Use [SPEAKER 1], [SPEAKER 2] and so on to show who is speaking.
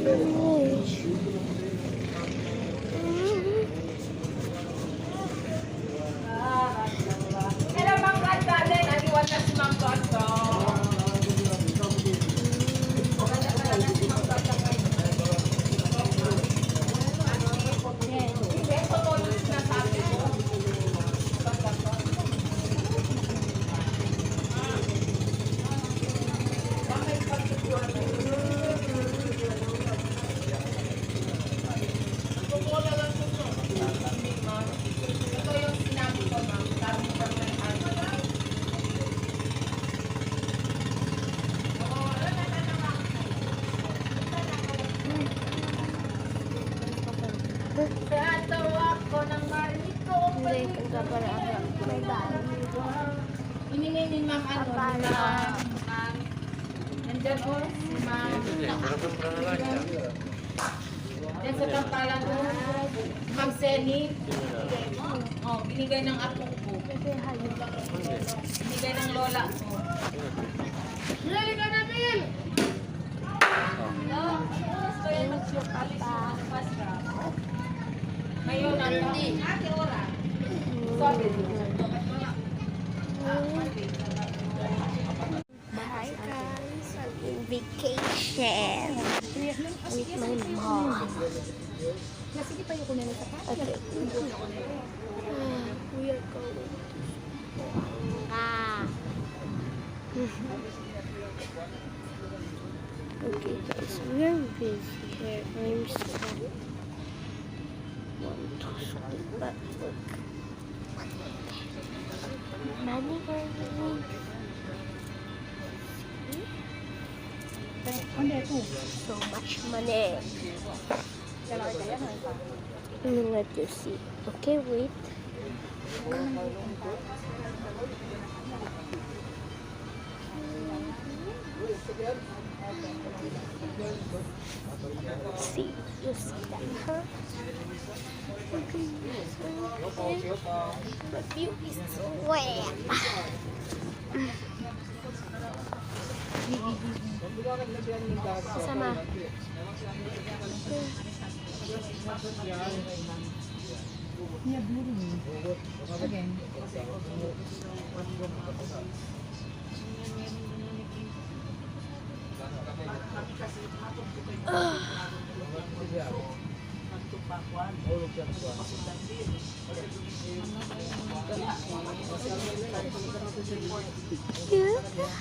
[SPEAKER 1] Hello, Ma'am Garden. Aliwan na si Ma'am Garden. Kaya tawag ko ng marinig ko.
[SPEAKER 2] Hindi, kaya para may daan.
[SPEAKER 1] Ininay ni Ma'am ano, nandyan o, si Ma'am. Yan sa tampalan ko, Ma'am Seni. Oh, binigay ng apo ko. Binigay ng lola ko. Lali ka na, Bill! Ngayon, hindi.
[SPEAKER 2] Bye guys, I'm in vacation with my mom.
[SPEAKER 1] Sige pa yung kunin sa
[SPEAKER 2] Okay. We are going to Okay guys, we are busy here. I'm so want to sleep, but look. Money going. So much money. Let you see. Okay, wait. See, you see that, huh? Okay, the view is wet. Sama.
[SPEAKER 1] Yeah, bleeding. Again.
[SPEAKER 2] Yeah.